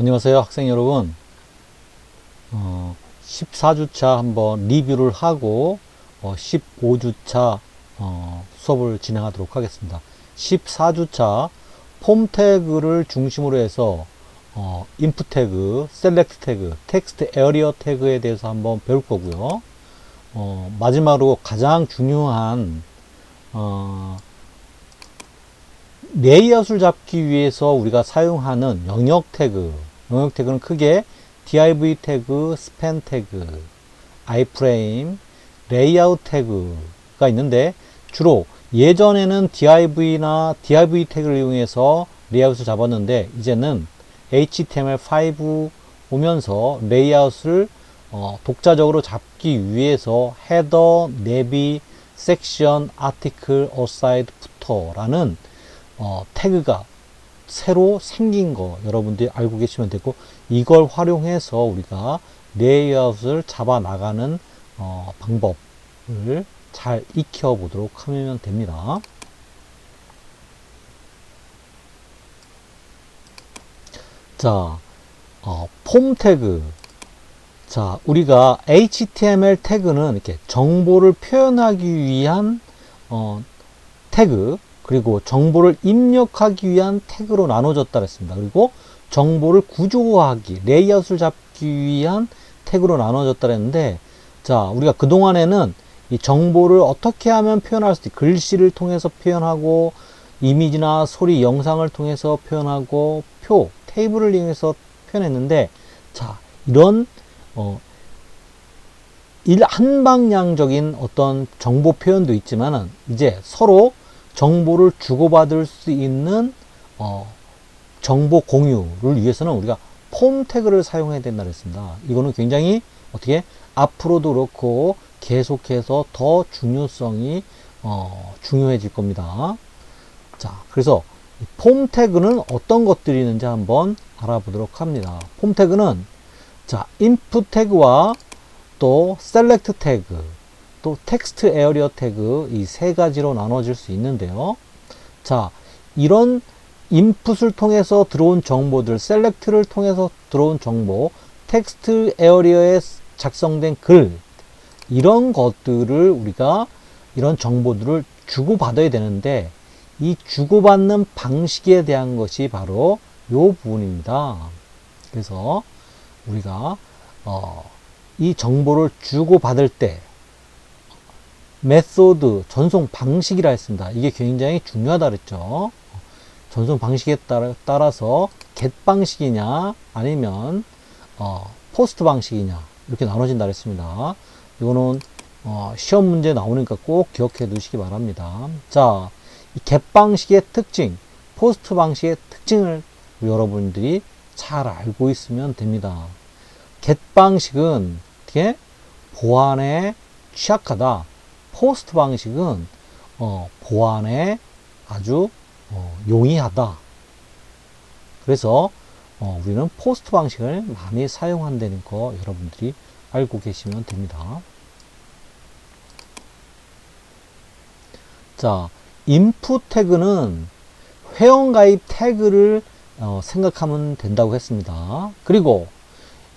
안녕하세요, 학생 여러분. 14주차 한번 리뷰를 하고 15주차 수업을 진행하도록 하겠습니다. 14주차 폼 태그를 중심으로 해서 인풋 태그, 셀렉트 태그, 텍스트 에어리어 태그에 대해서 한번 배울 거고요. 마지막으로 가장 중요한 레이아웃을 잡기 위해서 우리가 사용하는 영역 태그는 크게 div 태그, span 태그, iframe, 레이아웃 태그가 있는데, 주로 예전에는 div 태그를 이용해서 레이아웃을 잡았는데, 이제는 HTML5 오면서 레이아웃을 독자적으로 잡기 위해서 헤더, 내비, 섹션, 아티클, 어사이드, 부터라는 태그가 새로 생긴 거 여러분들이 알고 계시면 되고, 이걸 활용해서 우리가 레이아웃을 잡아 나가는 방법을 잘 익혀 보도록 하면 됩니다. 자, 폼 태그. 자, 우리가 HTML 태그는 이렇게 정보를 표현하기 위한 태그, 그리고 정보를 입력하기 위한 태그로 나눠졌다 그랬습니다. 그리고 정보를 구조화하기, 레이아웃을 잡기 위한 태그로 나눠졌다 그랬는데, 자, 우리가 그동안에는 이 정보를 어떻게 하면 표현할 수 있지? 글씨를 통해서 표현하고, 이미지나 소리, 영상을 통해서 표현하고, 테이블을 이용해서 표현했는데, 자, 이런 한방향적인 어떤 정보 표현도 있지만은, 이제 서로 정보를 주고받을 수 있는 정보 공유를 위해서는 우리가 폼 태그를 사용해야 된다 그랬습니다. 이거는 굉장히 어떻게 앞으로도 그렇고 계속해서 더 중요성이 중요해질 겁니다. 자, 그래서 폼 태그는 어떤 것들이 있는지 한번 알아보도록 합니다. 폼 태그는 자, 인풋 태그와 또 셀렉트 태그, 또 텍스트 에어리어 태그, 이 세 가지로 나눠질 수 있는데요. 자, 이런 인풋을 통해서 들어온 정보들, 셀렉트를 통해서 들어온 정보, 텍스트 에어리어에 작성된 글, 이런 것들을 우리가 이런 정보들을 주고받아야 되는데, 이 주고받는 방식에 대한 것이 바로 이 부분입니다. 그래서 우리가 이 정보를 주고받을 때 메소드, 전송 방식이라 했습니다. 이게 굉장히 중요하다 그랬죠. 전송 방식에 따라서 get 방식이냐 아니면 포스트 방식이냐 이렇게 나눠진다 그랬습니다. 이거는 시험 문제 나오니까 꼭 기억해 두시기 바랍니다. 자, 이 get 방식의 특징, 포스트 방식의 특징을 여러분들이 잘 알고 있으면 됩니다. get 방식은 어떻게 보안에 취약하다. 포스트 방식은 보안에 아주 용이하다. 그래서 우리는 포스트 방식을 많이 사용한다는 거 여러분들이 알고 계시면 됩니다. 자, 인풋 태그는 회원가입 태그를 생각하면 된다고 했습니다. 그리고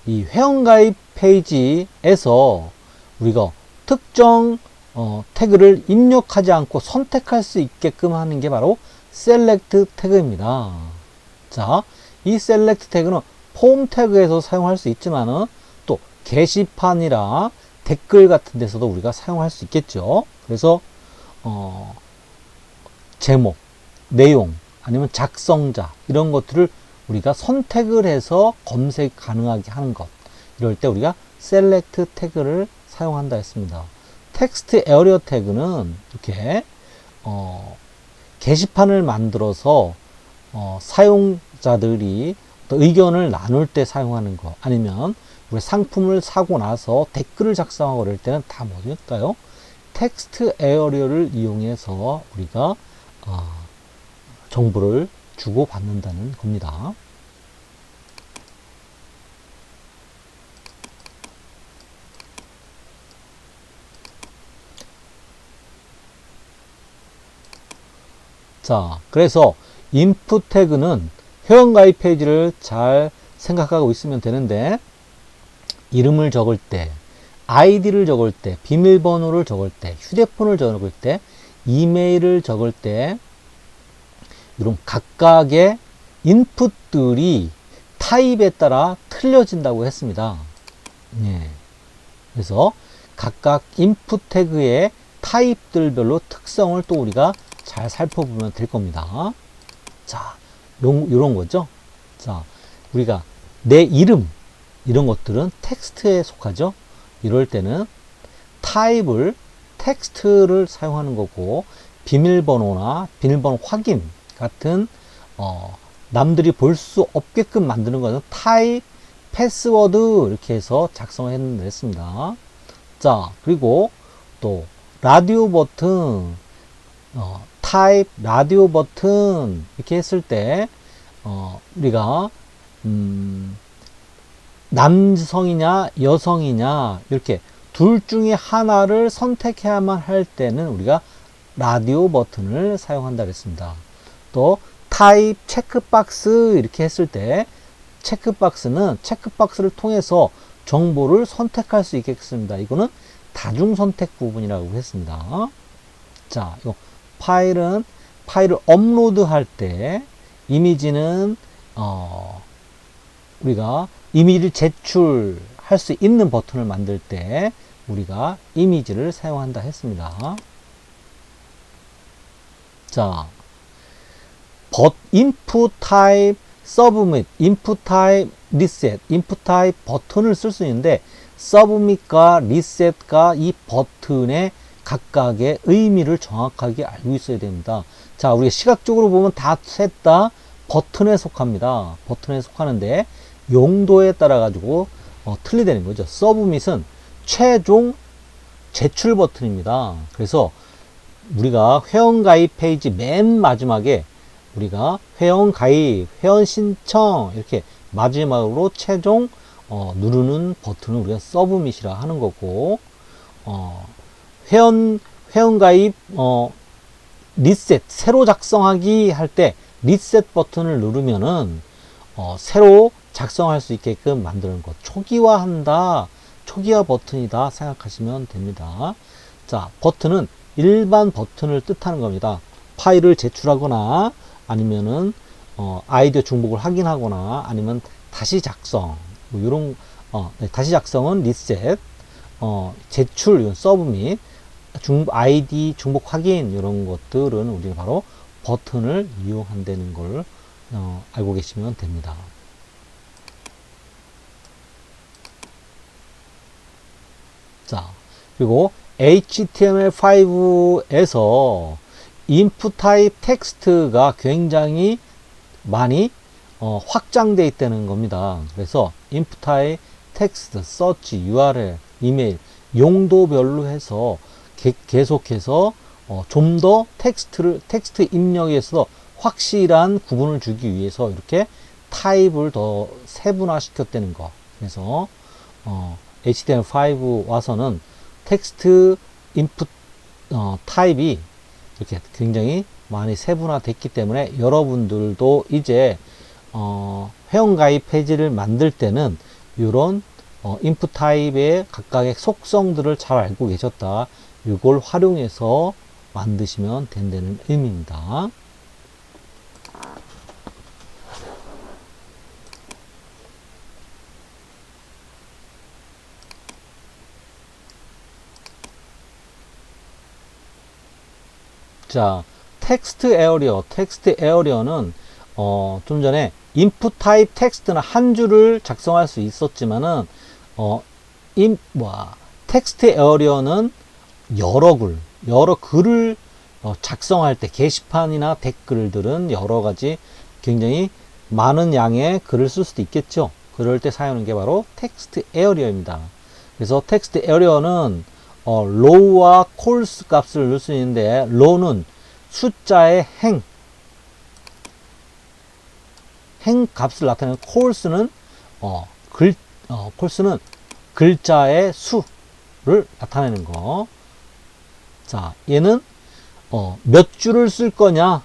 이 회원가입 페이지에서 우리가 특정 태그를 입력하지 않고 선택할 수 있게끔 하는 게 바로 셀렉트 태그입니다. 자, 이 셀렉트 태그는 폼 태그에서 사용할 수 있지만은 또 게시판이라 댓글 같은 데서도 우리가 사용할 수 있겠죠. 그래서 제목, 내용, 아니면 작성자 이런 것들을 우리가 선택을 해서 검색 가능하게 하는 것, 이럴 때 우리가 셀렉트 태그를 사용한다 했습니다. 텍스트 에어리어 태그는 이렇게 게시판을 만들어서 사용자들이 의견을 나눌 때 사용하는 거, 아니면 우리 상품을 사고 나서 댓글을 작성하고 그럴 때는 다 뭐일까요? 텍스트 에어리어를 이용해서 우리가 정보를 주고받는다는 겁니다. 자, 그래서 인풋 태그는 회원가입 페이지를 잘 생각하고 있으면 되는데, 이름을 적을 때, 아이디를 적을 때, 비밀번호를 적을 때, 휴대폰을 적을 때, 이메일을 적을 때, 이런 각각의 인풋들이 타입에 따라 틀려진다고 했습니다. 예. 그래서 각각 인풋 태그의 타입들별로 특성을 또 우리가 잘 살펴보면 될 겁니다. 자, 요런 거죠. 자, 우리가 내 이름, 이런 것들은 텍스트에 속하죠. 이럴 때는 타입을 텍스트를 사용하는 거고, 비밀번호나 비밀번호 확인 같은 남들이 볼 수 없게끔 만드는 것은 타입 패스워드 이렇게 해서 작성했습니다. 자, 그리고 또 라디오 버튼, 타입 라디오 버튼 이렇게 했을 때 우리가 남성이냐 여성이냐 이렇게 둘 중에 하나를 선택해야만 할 때는 우리가 라디오 버튼을 사용한다 그랬습니다. 또 타입 체크박스 이렇게 했을 때 체크박스는 체크박스를 통해서 정보를 선택할 수 있겠습니다. 이거는 다중 선택 부분이라고 했습니다. 자, 이 파일을 업로드할 때 이미지는 우리가 이미지를 제출할 수 있는 버튼을 만들 때 우리가 이미지를 사용한다 했습니다. 자, input type submit, input type reset, input type 버튼을 쓸 수 있는데 submit과 reset과 이 버튼의 각각의 의미를 정확하게 알고 있어야 됩니다. 자, 우리가 시각적으로 보면 다 셋 다 버튼에 속합니다. 버튼에 속하는데 용도에 따라 가지고 틀리다는 거죠. submit은 최종 제출 버튼입니다. 그래서 우리가 회원가입 페이지 맨 마지막에 우리가 회원가입, 회원신청 이렇게 마지막으로 최종 누르는 버튼을 우리가 서브밋이라 하는 거고, 회원가입 리셋, 새로 작성하기 할 때 리셋 버튼을 누르면은 새로 작성할 수 있게끔 만드는 것, 초기화한다, 초기화 버튼이다 생각하시면 됩니다. 자, 버튼은 일반 버튼을 뜻하는 겁니다. 파일을 제출하거나 아니면은 아이디어 중복을 확인하거나 아니면 다시 작성, 뭐 이런 다시 작성은 리셋, 제출 서브밋, 아이디 중복 확인 이런 것들은 우리가 바로 버튼을 이용한다는 걸 알고 계시면 됩니다. 자, 그리고 HTML5에서 input type 텍스트가 굉장히 많이 확장되어 있다는 겁니다. 그래서 input type 텍스트, search, URL, 이메일 용도별로 해서 계속해서 좀 더 텍스트 입력에서 확실한 구분을 주기 위해서 이렇게 타입을 더 세분화 시켰다는 거. 그래서 HTML5 와서는 텍스트 인풋 타입이 이렇게 굉장히 많이 세분화 됐기 때문에 여러분들도 이제 회원가입 페이지를 만들 때는 이런 인풋 타입의 각각의 속성들을 잘 알고 계셨다. 이걸 활용해서 만드시면 된다는 의미입니다. 자, 텍스트 에어리어는 좀 전에 인풋 타입 텍스트는 한 줄을 작성할 수 있었지만은 텍스트 에어리어는 여러 글을 작성할 때 게시판이나 댓글들은 여러 가지 굉장히 많은 양의 글을 쓸 수도 있겠죠. 그럴 때 사용하는 게 바로 텍스트 에어리어입니다. 그래서 텍스트 에어리어는 low와 course 값을 넣을 수 있는데 low는 숫자의 행 값을 나타내는 course는 course는 글자의 수를 나타내는 거. 자, 얘는 몇 줄을 쓸 거냐,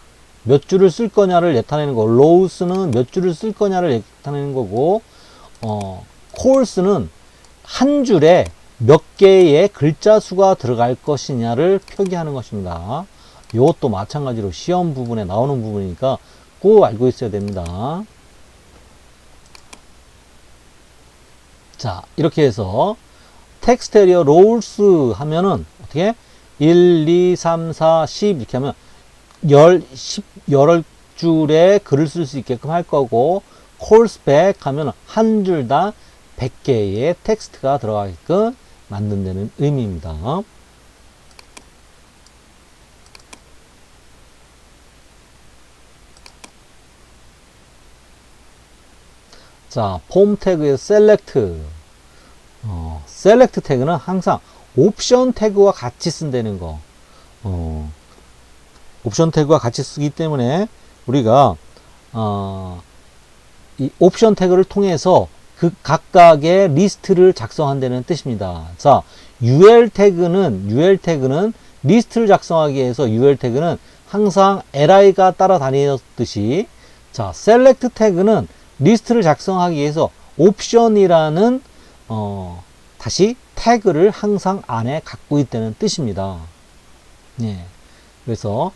몇 줄을 쓸 거냐를 나타내는 거, rows는 몇 줄을 쓸 거냐를 나타내는 거고, course는 한 줄에 몇 개의 글자 수가 들어갈 것이냐를 표기하는 것입니다. 이것도 마찬가지로 시험 부분에 나오는 부분이니까 꼭 알고 있어야 됩니다. 자, 이렇게 해서 텍스트 에리어 롤스 하면은 어떻게 1, 2, 3, 4, 10 이렇게 하면 10줄의 글을 쓸 수 있게끔 할 거고, 콜스백 하면 한 줄당 100개의 텍스트가 들어가게끔 만든다는 의미입니다. 자, 폼 태그의 셀렉트. 셀렉트 태그는 항상 옵션 태그와 같이 쓴다는 거. 옵션 태그와 같이 쓰기 때문에 우리가 이 옵션 태그를 통해서 그 각각의 리스트를 작성한다는 뜻입니다. 자, UL 태그는 리스트를 작성하기 위해서 UL 태그는 항상 li가 따라다니듯이, 자, 셀렉트 태그는 리스트를 작성하기 위해서 옵션이라는 다시 태그를 항상 안에 갖고 있다는 뜻입니다. 예. 그래서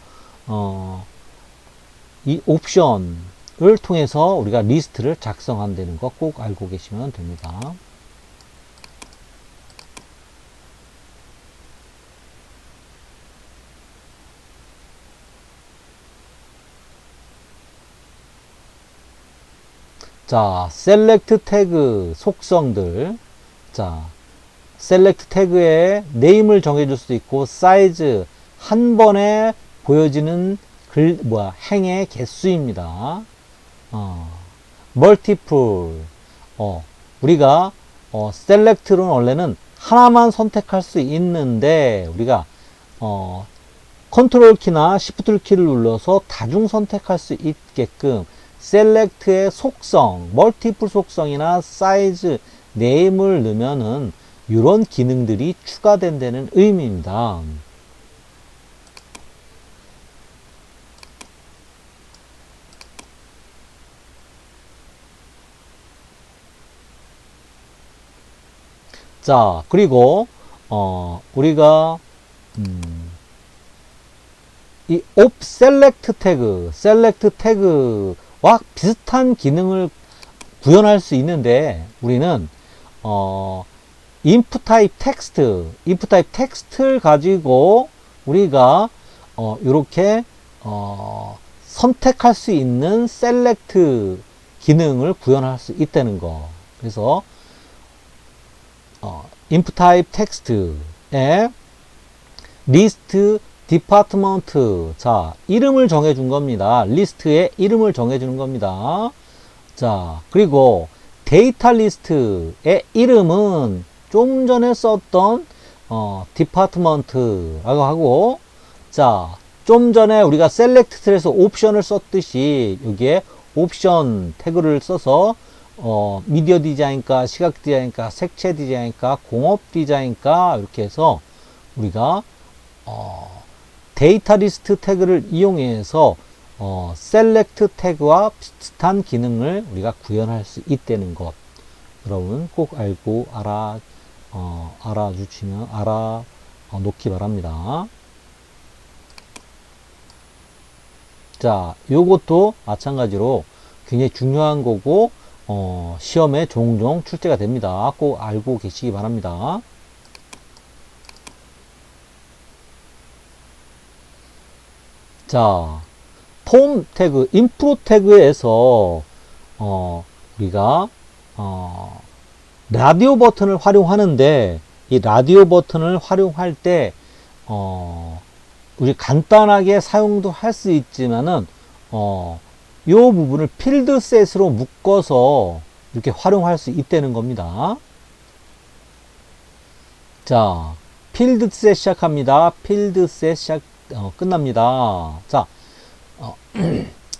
이 옵션을 통해서 우리가 리스트를 작성한다는 거 꼭 알고 계시면 됩니다. 자, 셀렉트 태그 속성들. 자, 셀렉트 태그에 네임을 정해줄 수 있고, 사이즈, 한 번에 보여지는 행의 개수입니다. 멀티플. 우리가, 셀렉트는 원래는 하나만 선택할 수 있는데, 우리가, 컨트롤 키나 시프트 키를 눌러서 다중 선택할 수 있게끔 셀렉트의 속성, 멀티플 속성이나 사이즈, 네임을 넣으면은 이런 기능들이 추가된다는 의미입니다. 자, 그리고 우리가 이 셀렉트 태그와 비슷한 기능을 구현할 수 있는데, 우리는 input type 텍스트를 가지고 우리가 이렇게 선택할 수 있는 셀렉트 기능을 구현할 수 있다는 거. 그래서 input type 텍스트에 리스트 디파트먼트, 자, 이름을 정해 준 겁니다. 리스트에 이름을 정해 주는 겁니다. 자, 그리고 데이터 리스트의 이름은 좀 전에 썼던 디파트먼트라고 하고, 자, 좀 전에 우리가 셀렉트 트에서 옵션을 썼듯이 여기에 옵션 태그를 써서 미디어 디자인과 시각 디자인과 색채 디자인과 공업 디자인과 이렇게 해서 우리가 데이터 리스트 태그를 이용해서 셀렉트 태그와 비슷한 기능을 우리가 구현할 수 있다는 것, 여러분 꼭 알고 알아주시면 놓기 바랍니다. 자, 요것도 마찬가지로 굉장히 중요한 거고 시험에 종종 출제가 됩니다. 꼭 알고 계시기 바랍니다. 자, 폼 태그, 인프로 태그에서 우리가 라디오 버튼을 활용하는데, 이 라디오 버튼을 활용할 때 우리 간단하게 사용도 할 수 있지만은 요 부분을 필드 셋으로 묶어서 이렇게 활용할 수 있다는 겁니다. 자, 필드 셋 시작합니다. 필드 셋 시작 끝납니다. 자,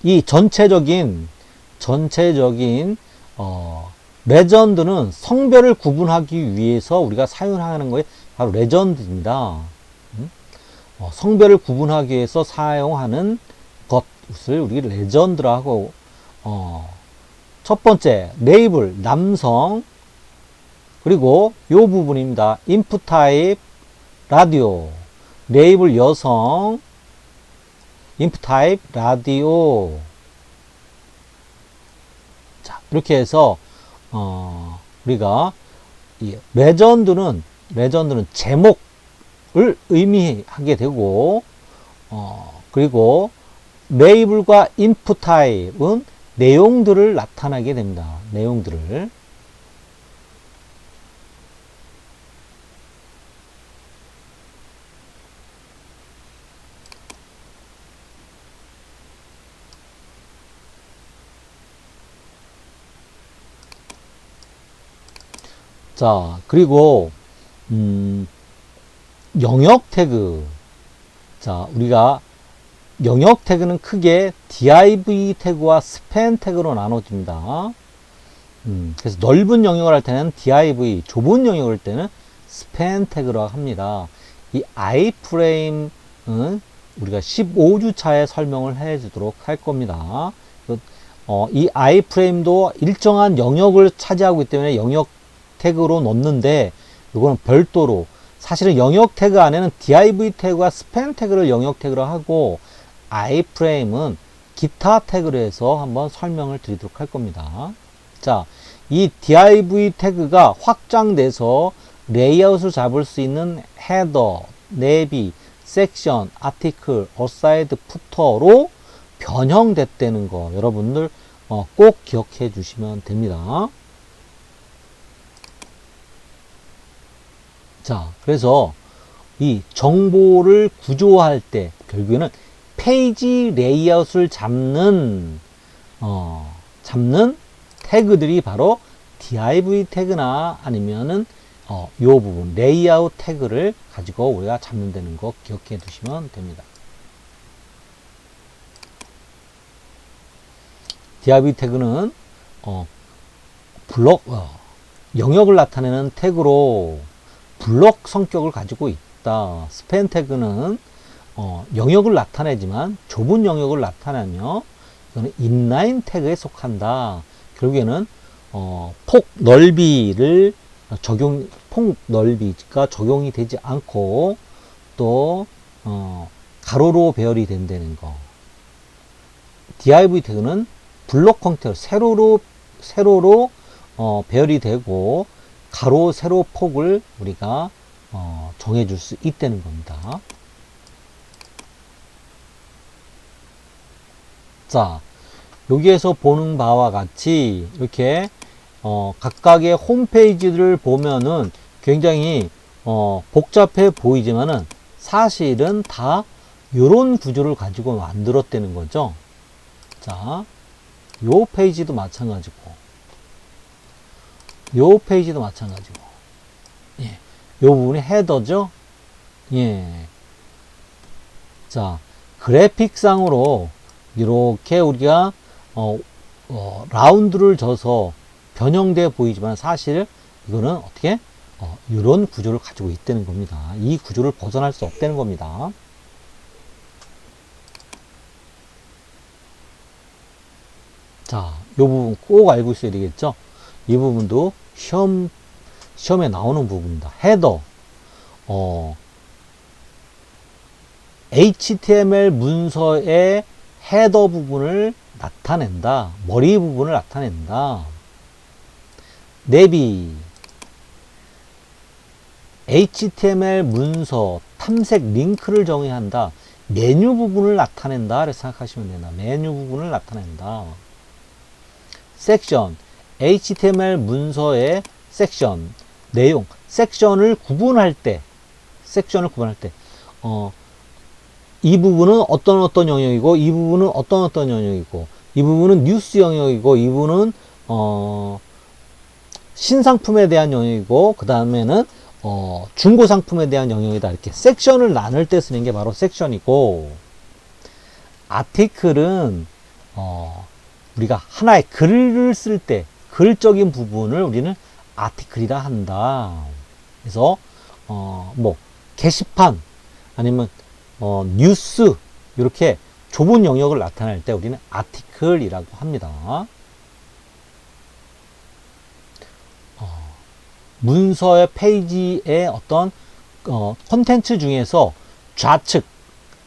이 전체적인 레전드는 성별을 구분하기 위해서 우리가 사용하는 거에 바로 레전드입니다. 성별을 구분하기 위해서 사용하는 것, 이것을 우리 레전드라고 첫 번째 레이블 남성, 그리고 요 부분입니다. 인풋 타입 라디오, 레이블 여성, 인풋 타입 라디오. 자, 이렇게 해서 우리가 이 레전드는 제목을 의미하게 되고, 그리고 레이블과 인풋 타입은 내용들을 나타나게 됩니다. 내용들을. 자, 그리고 영역 태그. 자, 우리가 영역 태그는 크게 div 태그와 span 태그로 나눠집니다. 그래서 넓은 영역을 할 때는 div, 좁은 영역을 할 때는 span 태그라고 합니다. 이 iframe은 우리가 15주차에 설명을 해 주도록 할 겁니다. 이 iframe도 일정한 영역을 차지하고 있기 때문에 영역 태그로 넣는데, 이거는 별도로, 사실은 영역 태그 안에는 div 태그와 span 태그를 영역 태그로 하고, iframe은 기타 태그로 해서 한번 설명을 드리도록 할 겁니다. 자, 이 div 태그가 확장돼서 레이아웃을 잡을 수 있는 헤더, 내비, 섹션, 아티클, 어사이드, 푸터로 변형됐다는 거 여러분들 꼭 기억해 주시면 됩니다. 자, 그래서 이 정보를 구조화할 때 결국에는 페이지 레이아웃을 잡는 태그들이 바로 div 태그나 아니면은 요 부분 레이아웃 태그를 가지고 우리가 잡는다는 거 기억해 두시면 됩니다. div 태그는 블록 영역을 나타내는 태그로 블록 성격을 가지고 있다. 스팬 태그는 영역을 나타내지만 좁은 영역을 나타내며 이거는 인라인 태그에 속한다. 결국에는 폭 넓이를 폭 넓이가 적용이 되지 않고 또 가로로 배열이 된다는 거. div 태그는 블록 형태로 세로로 배열이 되고 가로 세로 폭을 우리가 정해줄 수 있다는 겁니다. 자, 여기에서 보는 바와 같이 이렇게 각각의 홈페이지를 보면은 굉장히 복잡해 보이지만은 사실은 다 이런 구조를 가지고 만들었다는 거죠. 자, 요 페이지도 마찬가지고 요 페이지도 마찬가지고, 예, 요 부분이 헤더죠. 예. 자, 그래픽상으로 이렇게 우리가 라운드를 져서 변형돼 보이지만 사실 이거는 어떻게 이런 구조를 가지고 있다는 겁니다. 이 구조를 벗어날 수 없다는 겁니다. 자, 이 부분 꼭 알고 있어야 되겠죠. 이 부분도 시험에 나오는 부분입니다. 헤더, HTML 문서의 헤더 부분을 나타낸다. 머리 부분을 나타낸다. 내비, HTML 문서 탐색 링크를 정의한다. 메뉴 부분을 나타낸다. 이렇게 생각하시면 된다. 메뉴 부분을 나타낸다. 섹션, HTML 문서의 섹션, 내용, 섹션을 구분할 때, 이 부분은 어떤 영역이고, 이 부분은 어떤 영역이고, 이 부분은 뉴스 영역이고, 이 부분은, 신상품에 대한 영역이고, 그 다음에는, 중고상품에 대한 영역이다. 이렇게 섹션을 나눌 때 쓰는 게 바로 섹션이고, 아티클은, 우리가 하나의 글을 쓸 때, 글적인 부분을 우리는 아티클이라 한다. 그래서, 뭐, 게시판, 아니면, 뉴스, 이렇게 좁은 영역을 나타낼 때 우리는 article이라고 합니다. 문서의 페이지의 어떤 콘텐츠 중에서 좌측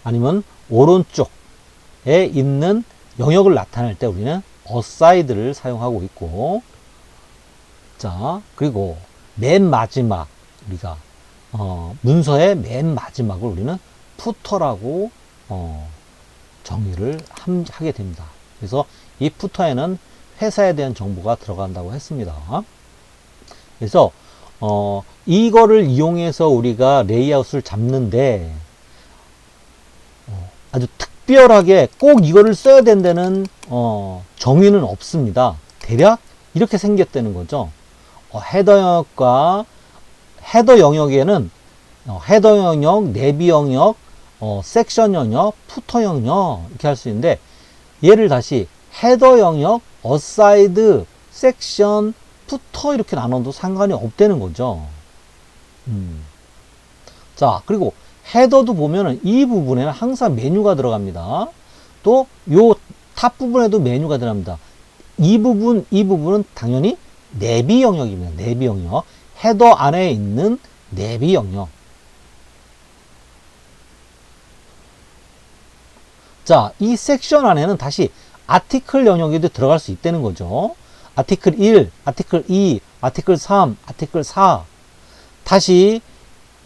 아니면 오른쪽에 있는 영역을 나타낼 때 우리는 aside를 사용하고 있고, 자, 그리고 맨 마지막 우리가 문서의 맨 마지막을 우리는 footer라고 정의를 하게 됩니다. 그래서 이 footer에는 회사에 대한 정보가 들어간다고 했습니다. 그래서 이거를 이용해서 우리가 레이아웃을 잡는데 아주 특별하게 꼭 이거를 써야 된다는 정의는 없습니다. 대략 이렇게 생겼다는 거죠. 헤더 영역과 헤더 영역에는 헤더 영역, 내비 영역, 섹션 영역, 푸터 영역 이렇게 할 수 있는데, 얘를 다시 헤더 영역, 어사이드, 섹션, 푸터 이렇게 나눠도 상관이 없다는 거죠. 자, 그리고 헤더도 보면은 이 부분에는 항상 메뉴가 들어갑니다. 또 요 탑 부분에도 메뉴가 들어갑니다. 이 부분은 당연히 내비 영역입니다. 내비 영역. 헤더 안에 있는 내비 영역. 자, 이 섹션 안에는 다시 아티클 영역에도 들어갈 수 있다는 거죠. 아티클 1, 아티클 2, 아티클 3, 아티클 4. 다시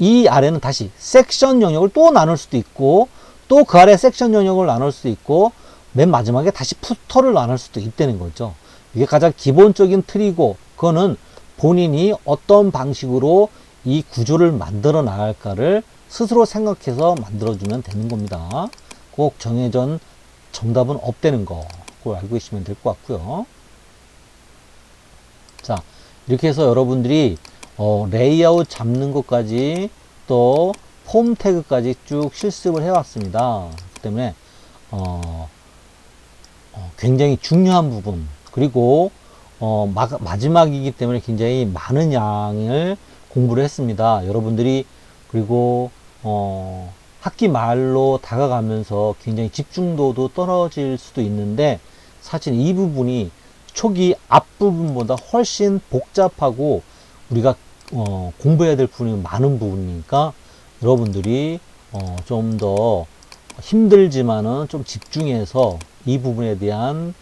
이 아래는 다시 섹션 영역을 또 나눌 수도 있고, 또 그 아래 섹션 영역을 나눌 수도 있고, 맨 마지막에 다시 푸터를 나눌 수도 있다는 거죠. 이게 가장 기본적인 틀이고, 그거는 본인이 어떤 방식으로 이 구조를 만들어 나갈까를 스스로 생각해서 만들어주면 되는 겁니다. 꼭 정해진 정답은 없다는 거, 그걸 알고 계시면 될 것 같고요. 자, 이렇게 해서 여러분들이 레이아웃 잡는 것까지 또 폼 태그까지 쭉 실습을 해왔습니다. 그렇기 때문에 굉장히 중요한 부분, 그리고 마지막이기 때문에 굉장히 많은 양을 공부를 했습니다. 여러분들이 그리고 학기 말로 다가가면서 굉장히 집중도도 떨어질 수도 있는데, 사실 이 부분이 초기 앞부분보다 훨씬 복잡하고 우리가 공부해야 될 부분이 많은 부분이니까, 여러분들이 좀 더 힘들지만은 좀 집중해서 이 부분에 대한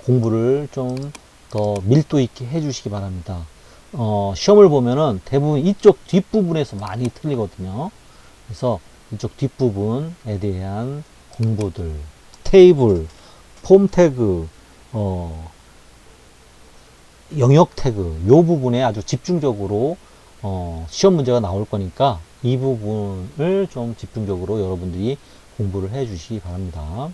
공부를 좀 더 밀도 있게 해 주시기 바랍니다. 시험을 보면은 대부분 이쪽 뒷부분에서 많이 틀리거든요. 그래서 이쪽 뒷부분에 대한 공부들, 테이블, 폼 태그, 영역 태그, 요 부분에 아주 집중적으로 시험 문제가 나올 거니까 이 부분을 좀 집중적으로 여러분들이 공부를 해 주시기 바랍니다.